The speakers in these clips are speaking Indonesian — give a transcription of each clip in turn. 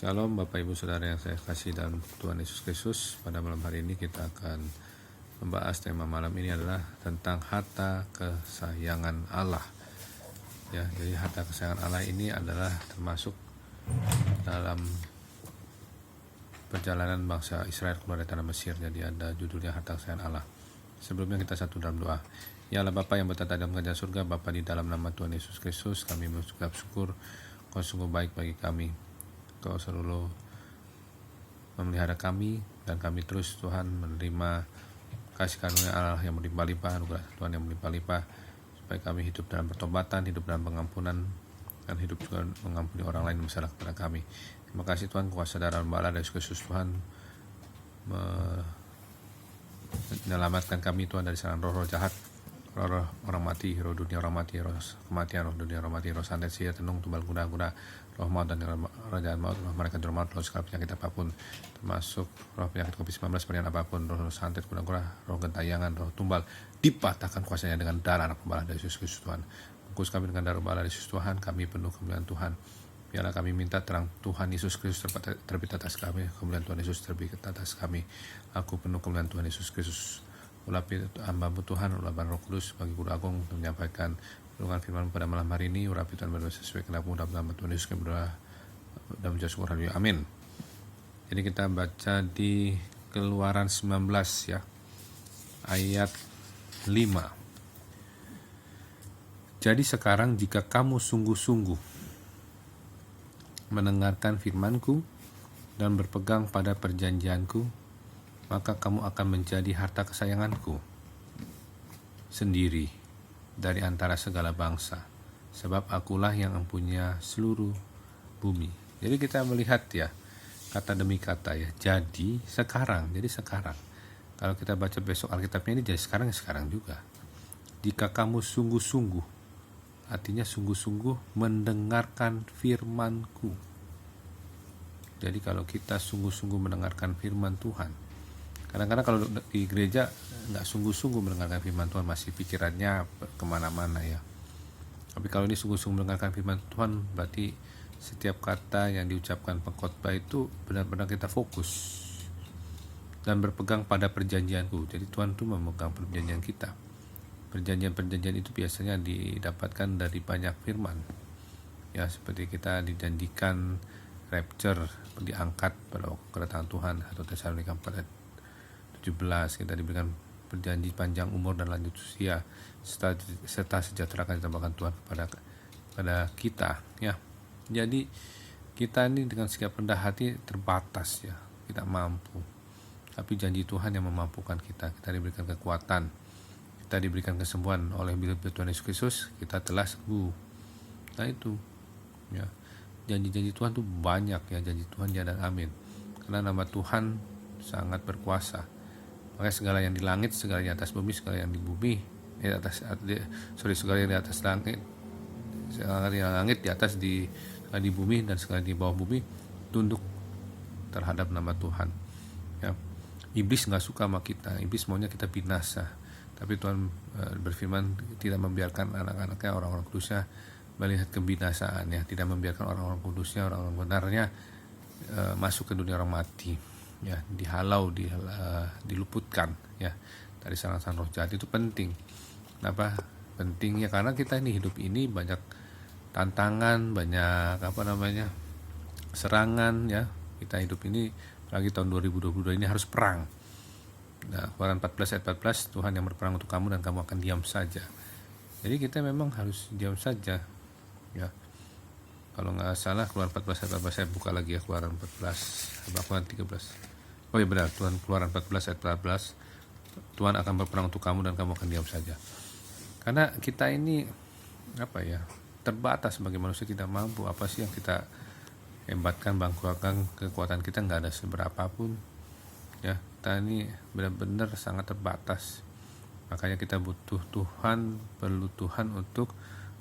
Shalom Bapak Ibu Saudara yang saya kasih dalam Tuhan Yesus Kristus. Pada malam hari ini kita akan membahas tema malam ini adalah tentang harta kesayangan Allah. Ya, jadi harta kesayangan Allah ini adalah termasuk dalam perjalanan bangsa Israel keluar dari tanah Mesir. Jadi ada judulnya harta kesayangan Allah. Sebelumnya kita satu dalam doa. Ya Allah Bapa yang bertata dalam kerajaan surga, Bapa di dalam nama Tuhan Yesus Kristus, kami mengucap syukur Kau sungguh baik bagi kami. Kau selalu memelihara kami dan kami terus Tuhan menerima kasih karunia Allah yang berlimpah-limpah, anugerah Tuhan yang berlimpah-limpah, supaya kami hidup dalam pertobatan, hidup dalam pengampunan, dan hidup juga mengampuni orang lain masalah kepada kami. Terima kasih Tuhan, kuasa darah Allah dari Yesus Kristus Tuhan menyelamatkan kami Tuhan dari serangan roh-roh jahat, roh orang mati, roh dunia orang mati, roh kematian, roh dunia orang mati, roh santet, sia, tenung, tumbal kuda-kuda, roh maut dan kerajaan maut, roh mereka juru maut, roh segala penyakit apapun, termasuk roh penyakit COVID-19, varian apapun, roh santet, kuda-kuda, roh gentayangan, roh tumbal, dipatahkan kuasanya dengan darah anak pembala dari Yesus Kristus Tuhan. Bungkus kami dengan darah pembala dari Yesus Tuhan, kami penuh kemuliaan Tuhan. Biarlah kami minta terang Tuhan Yesus Kristus terbit atas kami, kemuliaan Tuhan Yesus terbit atas kami. Aku penuh kemuliaan Tuhan Yesus Kristus. Ulapi hamba-Mu Tuhan, ulapan Roh Kudus bagi Guru Agung untuk menyampaikan renungan firman pada malam hari ini. Urapi Tuhan berdoa sesuai kehendak-Mu dalam nama Tuhan Yesus kami berdoa dan menjadi syukur. Haleluya. Amin. Jadi kita baca di Keluaran 19 ya, ayat 5. Jadi sekarang jika kamu sungguh-sungguh mendengarkan firman-Ku dan berpegang pada perjanjian-Ku, maka kamu akan menjadi harta kesayangan-Ku sendiri dari antara segala bangsa, sebab Akulah yang mempunyai seluruh bumi. Jadi kita melihat ya, kata demi kata ya, jadi sekarang. Kalau kita baca besok Alkitabnya ini jadi sekarang juga. Jika kamu sungguh-sungguh, artinya sungguh-sungguh mendengarkan firman-Ku. Jadi kalau kita sungguh-sungguh mendengarkan firman Tuhan, kadang-kadang kalau di gereja nggak sungguh-sungguh mendengarkan firman Tuhan, masih pikirannya kemana-mana ya. Tapi kalau ini sungguh-sungguh mendengarkan firman Tuhan, berarti setiap kata yang diucapkan pengkhotbah itu benar-benar kita fokus dan berpegang pada perjanjian-Ku. Jadi Tuhan tuh memegang perjanjian kita. Perjanjian-perjanjian itu biasanya didapatkan dari banyak firman. Ya, seperti kita dijanjikan rapture, diangkat pada kedatangan Tuhan, atau Tesalonika 4:17, kita diberikan perjanji panjang umur dan lanjut usia serta sejahtera akan ditambahkan Tuhan kepada kita ya. Jadi kita ini dengan sikap rendah hati terbatas ya, tidak mampu. Tapi janji Tuhan yang memampukan kita. Kita diberikan kekuatan, kita diberikan kesembuhan oleh Tuhan Yesus Kristus, kita telah sembuh. Nah itu ya, janji-janji Tuhan tuh banyak ya, janji Tuhan ya dan amin. Karena nama Tuhan sangat berkuasa. Makanya segala yang di langit, segala yang di atas bumi, segala yang di bumi, segala yang di atas langit, segala yang di langit, di atas di bumi dan segala di bawah bumi tunduk terhadap nama Tuhan. Ya. Iblis nggak suka sama kita, iblis maunya kita binasa. Tapi Tuhan berfirman tidak membiarkan anak-anaknya, orang-orang kudusnya melihat kebinasaan ya, tidak membiarkan orang-orang kudusnya, orang-orang benarnya masuk ke dunia orang mati ya, dihalau, diluputkan ya dari serangan roh jahat. Itu penting. Kenapa pentingnya? Karena kita ini hidup ini banyak tantangan, banyak serangan ya. Kita hidup ini lagi tahun 2022 ini harus perang. Nah, Keluaran 14 ayat 14, Tuhan yang berperang untuk kamu dan kamu akan diam saja. Jadi kita memang harus diam saja ya. Kalau nggak salah Keluaran 14 ayat 14, saya buka lagi ya, Keluaran 14, Keluaran 13. Oh iya benar, Keluaran 14 ayat 14, Tuhan akan berperang untuk kamu dan kamu akan diam saja. Karena kita ini terbatas sebagai manusia, tidak mampu. Apa sih yang kita hebatkan, bangkuakan, kekuatan kita nggak ada seberapa pun ya. Kita ini benar-benar sangat terbatas. Makanya kita butuh Tuhan, perlu Tuhan untuk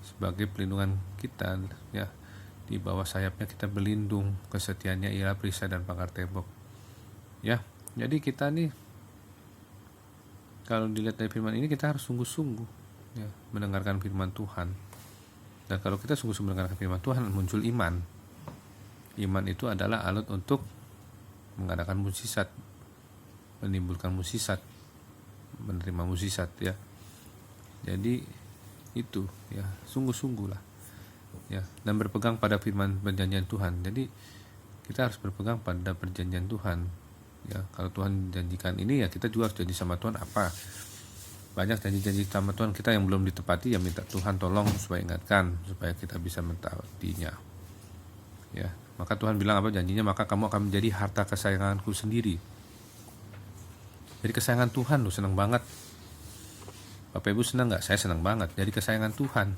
sebagai pelindungan kita ya. Di bawah sayapnya kita berlindung, kesetiaannya ialah perisai dan pagar tembok ya. Jadi kita nih kalau dilihat dari firman ini, kita harus sungguh-sungguh ya, mendengarkan firman Tuhan. Dan kalau kita sungguh-sungguh mendengarkan firman Tuhan, muncul iman Iman itu adalah alat untuk mengadakan mukjizat, menimbulkan mukjizat, menerima mukjizat ya. Jadi itu ya, sungguh-sungguh lah ya, dan berpegang pada firman perjanjian Tuhan. Jadi kita harus berpegang pada perjanjian Tuhan ya. Kalau Tuhan janjikan ini ya, kita juga harus janji sama Tuhan apa. Banyak janji-janji sama Tuhan kita yang belum ditepati, ya minta Tuhan tolong supaya ingatkan, supaya kita bisa mentaatinya ya. Maka Tuhan bilang apa janjinya? Maka kamu akan menjadi harta kesayanganku sendiri. Jadi kesayangan Tuhan loh, senang banget. Bapak Ibu senang nggak? Saya senang banget jadi kesayangan Tuhan.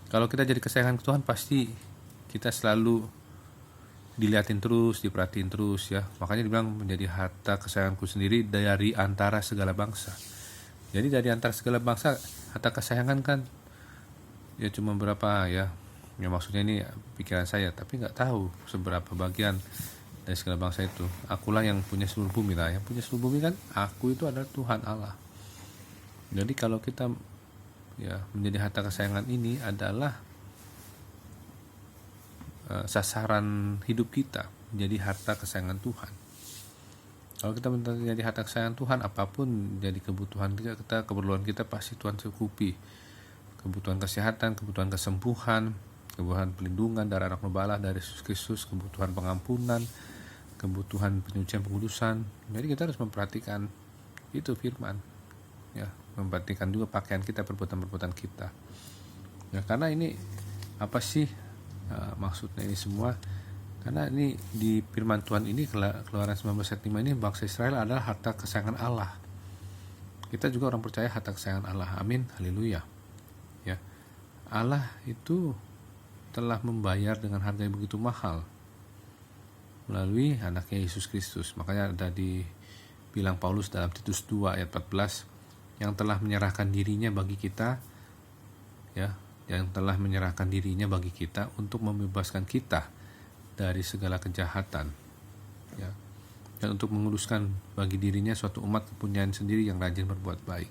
Kalau kita jadi kesayangan Tuhan, pasti kita selalu dilihatin terus, diperhatiin terus ya. Makanya dibilang menjadi harta kesayanganku sendiri dari antara segala bangsa. Jadi dari antara segala bangsa, harta kesayangan kan ya cuma berapa ya. Ya maksudnya ini pikiran saya, tapi nggak tahu seberapa bagian dari segala bangsa itu. Akulah yang punya seluruh bumi lah. Yang punya seluruh bumi kan aku itu adalah Tuhan Allah. Jadi kalau kita ya menjadi harta kesayangan ini adalah sasaran hidup kita, menjadi harta kesayangan Tuhan. Kalau kita menjadi harta kesayangan Tuhan, apapun jadi kebutuhan kita, keperluan kita pasti Tuhan cukupi. Kebutuhan kesehatan, kebutuhan kesembuhan, kebutuhan pelindungan dari anak nubala, dari Yesus Kristus, kebutuhan pengampunan, kebutuhan penyucian pengudusan. Jadi kita harus memperhatikan itu firman ya, memperhatikan juga pakaian kita, perbuatan-perbuatan kita ya. Karena ini apa sih maksudnya ini semua? Karena ini di firman Tuhan ini, Keluaran 19 ayat 5 ini, bangsa Israel adalah harta kesayangan Allah. Kita juga orang percaya harta kesayangan Allah. Amin, haleluya ya. Allah itu telah membayar dengan harga yang begitu mahal melalui anaknya Yesus Kristus. Makanya ada dibilang Paulus dalam Titus 2 ayat 14, yang telah menyerahkan dirinya bagi kita ya, yang telah menyerahkan dirinya bagi kita untuk membebaskan kita dari segala kejahatan ya, dan untuk menguduskan bagi dirinya suatu umat kepunyaan sendiri yang rajin berbuat baik.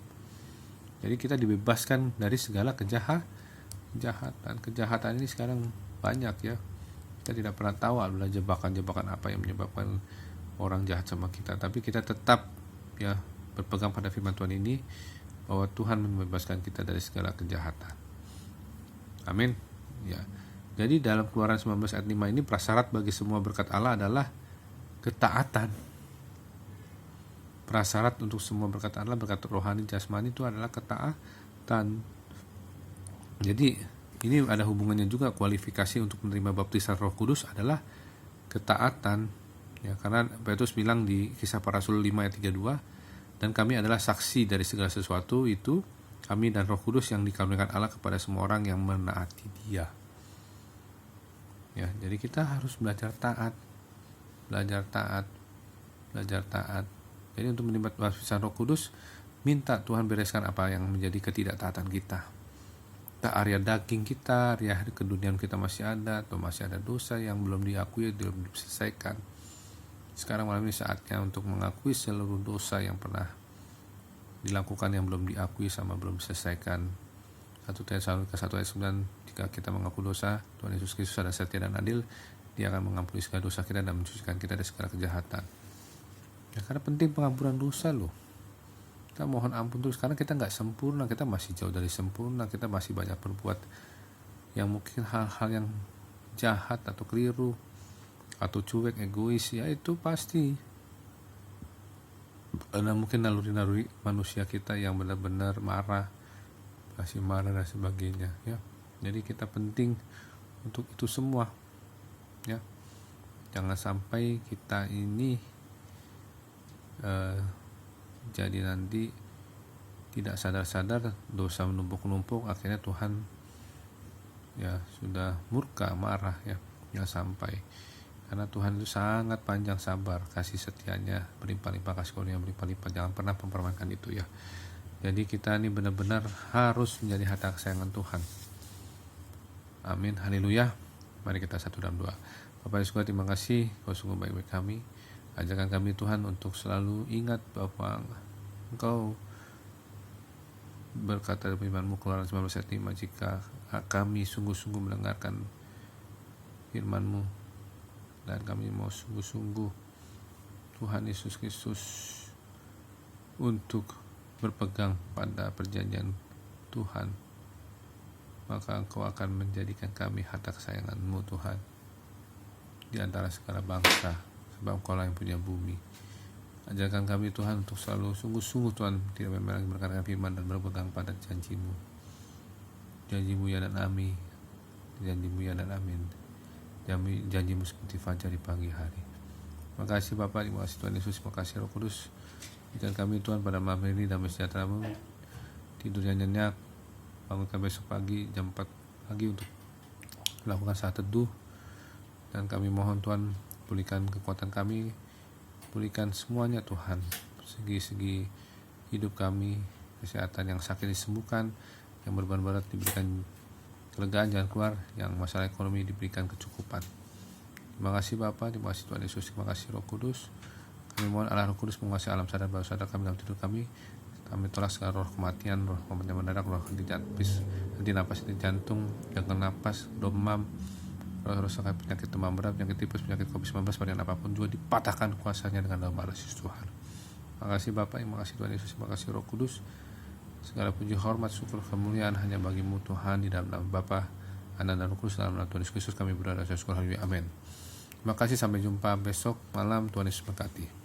Jadi kita dibebaskan dari segala kejahatan ini sekarang banyak ya. Kita tidak pernah tahu adalah jebakan-jebakan apa yang menyebabkan orang jahat sama kita, tapi kita tetap ya berpegang pada firman Tuhan ini, bahwa Tuhan membebaskan kita dari segala kejahatan. Amin ya. Jadi dalam Keluaran 19 ayat 5 ini, prasyarat bagi semua berkat Allah adalah ketaatan. Prasyarat untuk semua berkat Allah, berkat rohani jasmani, itu adalah ketaatan. Jadi ini ada hubungannya juga, kualifikasi untuk menerima baptisan Roh Kudus adalah ketaatan ya. Karena Petrus bilang di Kisah Para Rasul 5 ayat 32, dan kami adalah saksi dari segala sesuatu itu, kami dan Roh Kudus yang dikaruniakan Allah kepada semua orang yang menaati Dia. Ya, jadi kita harus belajar taat. Jadi untuk menerima baptisan Roh Kudus, minta Tuhan bereskan apa yang menjadi ketidaktaatan kita. Area daging kita, area keduniaan kita masih ada, atau masih ada dosa yang belum diakui, belum diselesaikan. Sekarang malam ini saatnya untuk mengakui seluruh dosa yang pernah dilakukan yang belum diakui sama belum diselesaikan. 1 Tesalonika 1 ayat 9, jika kita mengaku dosa, Tuhan Yesus Kristus adalah setia dan adil, Dia akan mengampuni segala dosa kita dan mensucikan kita dari segala kejahatan. Ya, karena penting pengampunan dosa loh. Kita mohon ampun terus, karena kita nggak sempurna, kita masih jauh dari sempurna, kita masih banyak berbuat yang mungkin hal-hal yang jahat atau keliru atau cuek, egois, ya itu pasti karena mungkin naluri-naluri manusia kita yang benar-benar marah, kasih marah dan sebagainya ya. Jadi kita penting untuk itu semua ya. Jangan sampai kita ini jadi nanti tidak sadar-sadar dosa menumpuk-numpuk, akhirnya Tuhan ya sudah murka, marah ya. Jangan sampai, karena Tuhan itu sangat panjang sabar, kasih setianya berlimpah-limpah, kasih karunia berlimpah-limpah. Jangan pernah mempermainkan itu ya. Jadi kita ini benar-benar harus menjadi harta kesayangan Tuhan. Amin, haleluya. Mari kita satu dalam doa. Bapak Yesus, terima kasih, Kau sungguh baik-baik kami. Ajarkan kami Tuhan untuk selalu ingat bahwa Engkau berkata dalam firman-Mu, Keluaran 19 ayat 5, jika kami sungguh-sungguh mendengarkan firman-Mu, kami mau sungguh-sungguh Tuhan Yesus Kristus untuk berpegang pada perjanjian Tuhan, maka Engkau akan menjadikan kami harta kesayangan-Mu Tuhan di antara segala bangsa, sebab Engkau lah yang punya bumi. Ajarkan kami Tuhan untuk selalu sungguh-sungguh Tuhan tidak memang berkatakan firman dan berpegang pada janji-Mu. Janji-Mu ya dan amin, janji-Mu ya dan amin, janji-Mu seperti fajar di pagi hari. Terima kasih Bapa, terima kasih Tuhan Yesus, terima kasih Roh Kudus. Berikan kami Tuhan pada malam ini damai sejahtera-Mu, tidur yang nyenyak, bangunkan besok pagi jam 4 pagi untuk melakukan saat teduh. Dan kami mohon Tuhan, pulihkan kekuatan kami, pulihkan semuanya Tuhan, segi-segi hidup kami, kesehatan, yang sakit disembuhkan, yang beban berat diberikan kelegaan jalan keluar, yang masalah ekonomi diberikan kecukupan. Terima kasih Bapa, terima kasih Tuhan Yesus, terima kasih Roh Kudus. Kami mohon Allah Roh Kudus menguasai alam sadar bawah sadar kami dalam tidur kami. Kami tolak segala roh kematian, roh pematian mendadak, roh henti napas, henti jantung, gagal napas, demam, roh sakit, penyakit demam berat, penyakit tipes, penyakit COVID-19, varian apapun juga dipatahkan kuasanya dengan dalam nama Yesus Tuhan. Terima kasih Bapa, terima kasih Tuhan Yesus, terima kasih Roh Kudus. Segala puji, hormat, syukur, kemuliaan hanya bagi-Mu Tuhan, di dalam nama Bapa, Anak dan Roh Kudus, dalam nama Tuhan Yesus Kristus kami berdoa dan syukur. Amin. Terima kasih, sampai jumpa besok malam. Tuhan Yesus memberkati.